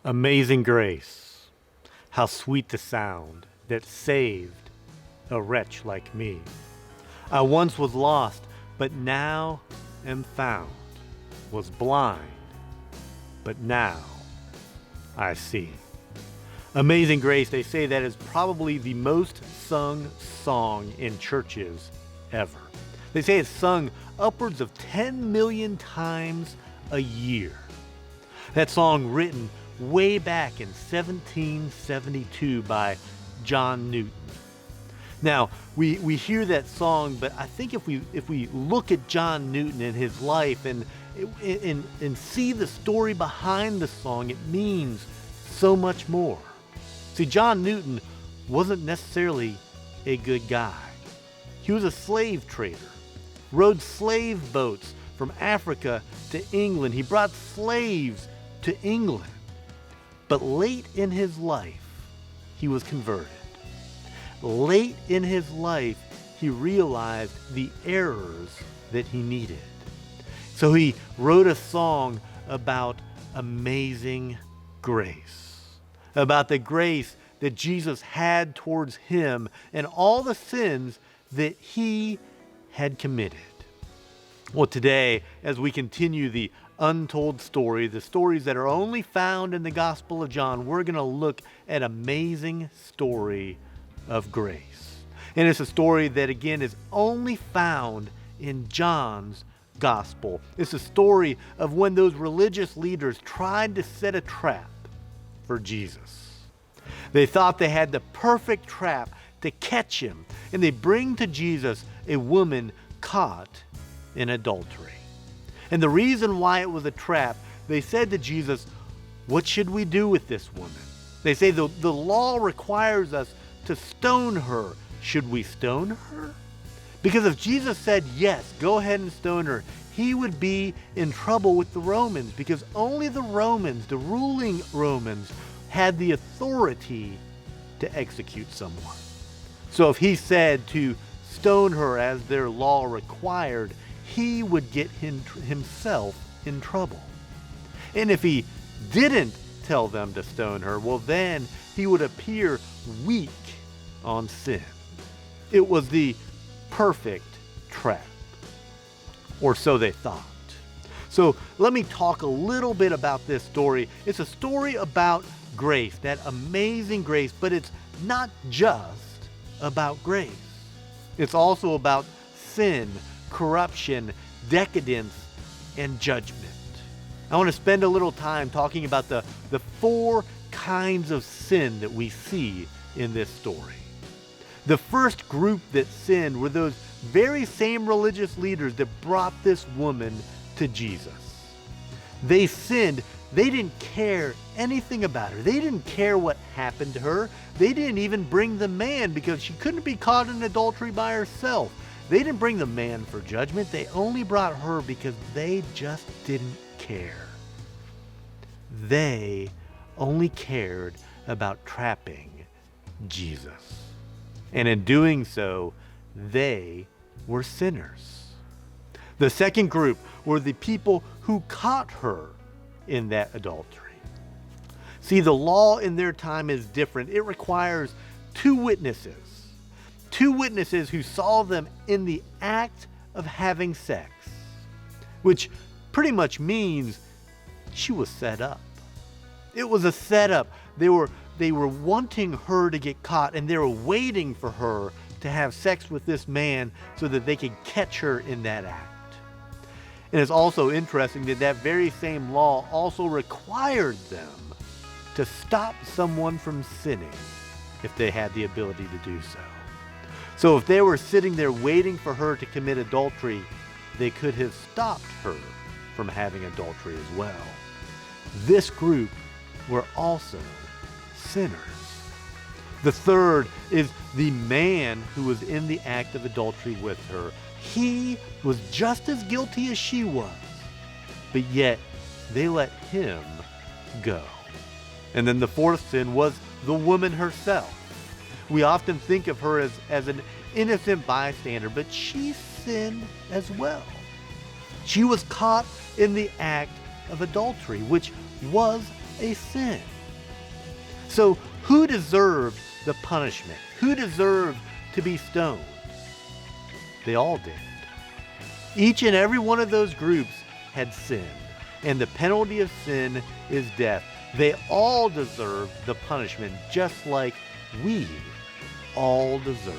Amazing grace, how sweet the sound that saved a wretch like me. I once was lost, but now am found, was blind, but now I see. Amazing Grace, they say that is probably the most sung song in churches ever. They say it's sung upwards of 10 million times a year. That song written way back in 1772 by John Newton. Now, we hear that song, but I think if we look at John Newton and his life and see the story behind the song, it means so much more. See, John Newton wasn't necessarily a good guy. He was a slave trader, rode slave boats from Africa to England. He brought slaves to England. But late in his life, he was converted. Late in his life, he realized the errors that he needed. So he wrote a song about amazing grace, about the grace that Jesus had towards him and all the sins that he had committed. Well, today, as we continue the Untold Story, the stories that are only found in the Gospel of John, we're going to look at an amazing story of grace. And it's a story that, again, is only found in John's Gospel. It's a story of when those religious leaders tried to set a trap for Jesus. They thought they had the perfect trap to catch him, and they bring to Jesus a woman caught in adultery. And the reason why it was a trap, they said to Jesus, "What should we do with this woman?" They say the law requires us to stone her. Should we stone her? Because if Jesus said, yes, go ahead and stone her, he would be in trouble with the Romans, because only the Romans, the ruling Romans, had the authority to execute someone. So if he said to stone her as their law required, he would get himself in trouble. And if he didn't tell them to stone her, well, then he would appear weak on sin. It was the perfect trap, or so they thought. So let me talk a little bit about this story. It's a story about grace, that amazing grace, but it's not just about grace. It's also about sin, corruption, decadence, and judgment. I want to spend a little time talking about the four kinds of sin that we see in this story. The first group that sinned were those very same religious leaders that brought this woman to Jesus. They sinned. They didn't care anything about her. They didn't care what happened to her. They didn't even bring the man, because she couldn't be caught in adultery by herself. They didn't bring the man for judgment. They only brought her because they just didn't care. They only cared about trapping Jesus. And in doing so, they were sinners. The second group were the people who caught her in that adultery. See, the law in their time is different. It requires two witnesses who saw them in the act of having sex, which pretty much means she was set up. It was a setup. They were wanting her to get caught, and they were waiting for her to have sex with this man so that they could catch her in that act. And it's also interesting that that very same law also required them to stop someone from sinning if they had the ability to do so. So if they were sitting there waiting for her to commit adultery, they could have stopped her from having adultery as well. This group were also sinners. The third is the man who was in the act of adultery with her. He was just as guilty as she was, but yet they let him go. And then the fourth sin was the woman herself. We often think of her as an innocent bystander, but she sinned as well. She was caught in the act of adultery, which was a sin. So who deserved the punishment? Who deserved to be stoned? They all did. Each and every one of those groups had sinned, and the penalty of sin is death. They all deserve the punishment, just like we all deserve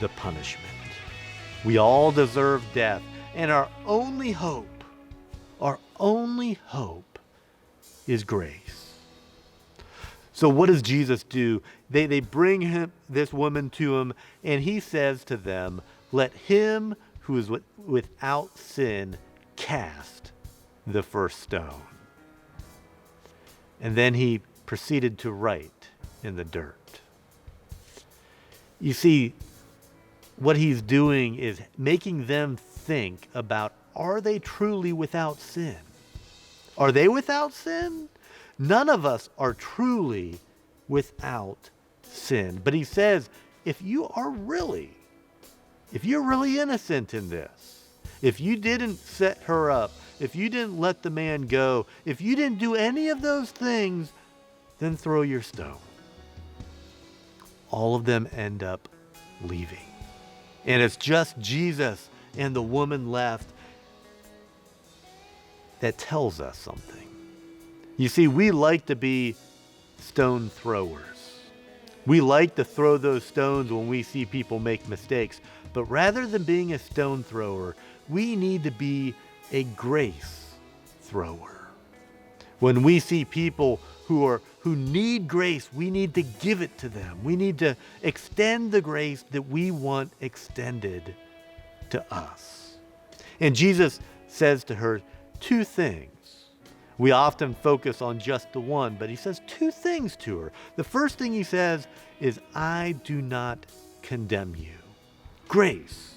the punishment. We all deserve death, and our only hope is grace. So what does Jesus do? They bring this woman to him, and he says to them, "Let him who is without sin cast the first stone." And then he proceeded to write in the dirt. You see, what he's doing is making them think about, are they truly without sin? Are they without sin? None of us are truly without sin. But he says, if you're really innocent in this, if you didn't set her up, if you didn't let the man go, if you didn't do any of those things, then throw your stone. All of them end up leaving. And it's just Jesus and the woman left. That tells us something. You see, we like to be stone throwers. We like to throw those stones when we see people make mistakes. But rather than being a stone thrower, we need to be a grace thrower. When we see people who need grace, we need to give it to them. We need to extend the grace that we want extended to us. And Jesus says to her two things. We often focus on just the one, but he says two things to her. The first thing he says is, "I do not condemn you." Grace.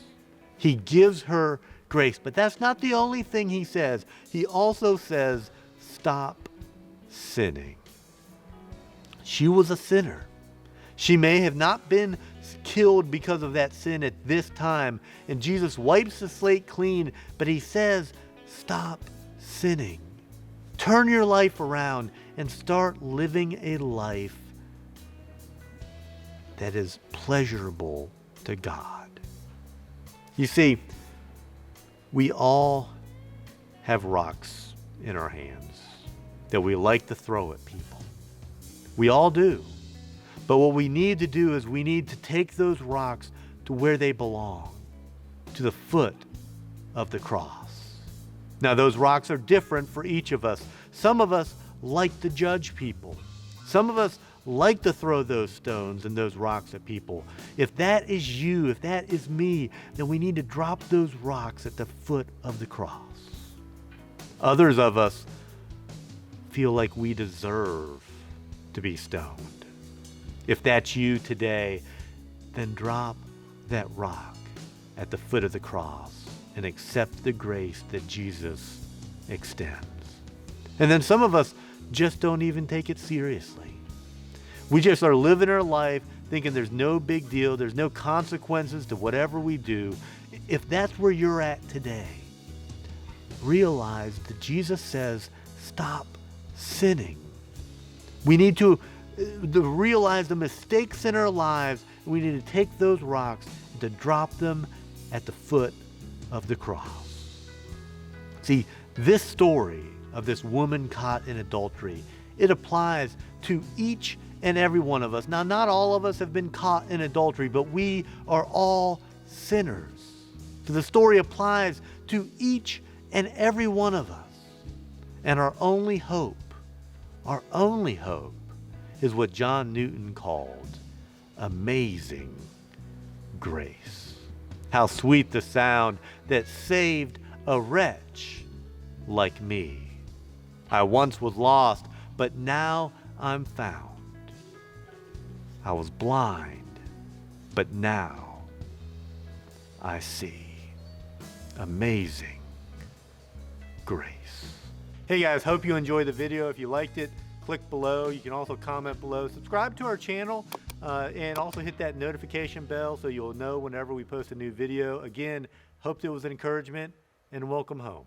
He gives her grace, but that's not the only thing he says. He also says, stop sinning. She was a sinner. She may have not been killed because of that sin at this time, and Jesus wipes the slate clean, but he says, stop sinning. Turn your life around and start living a life that is pleasurable to God. You see, we all have rocks in our hands that we like to throw at people. We all do. But what we need to do is we need to take those rocks to where they belong, to the foot of the cross. Now, those rocks are different for each of us. Some of us like to judge people. Some of us like to throw those stones and those rocks at people. If that is you, if that is me, then we need to drop those rocks at the foot of the cross. Others of us feel like we deserve to be stoned. If that's you today, then drop that rock at the foot of the cross and accept the grace that Jesus extends. And then some of us just don't even take it seriously. We just are living our life thinking there's no big deal, there's no consequences to whatever we do. If that's where you're at today, realize that Jesus says, stop sinning. We need to realize the mistakes in our lives. We need to take those rocks and to drop them at the foot of the cross. See, this story of this woman caught in adultery, it applies to each and every one of us. Now, not all of us have been caught in adultery, but we are all sinners. So the story applies to each and every one of us. And our only hope is what John Newton called amazing grace. How sweet the sound that saved a wretch like me. I once was lost, but now I'm found. I was blind, but now I see. Amazing grace. Hey guys, hope you enjoyed the video. If you liked it, click below. You can also comment below. Subscribe to our channel and also hit that notification bell so you'll know whenever we post a new video. Again, hope it was an encouragement and welcome home.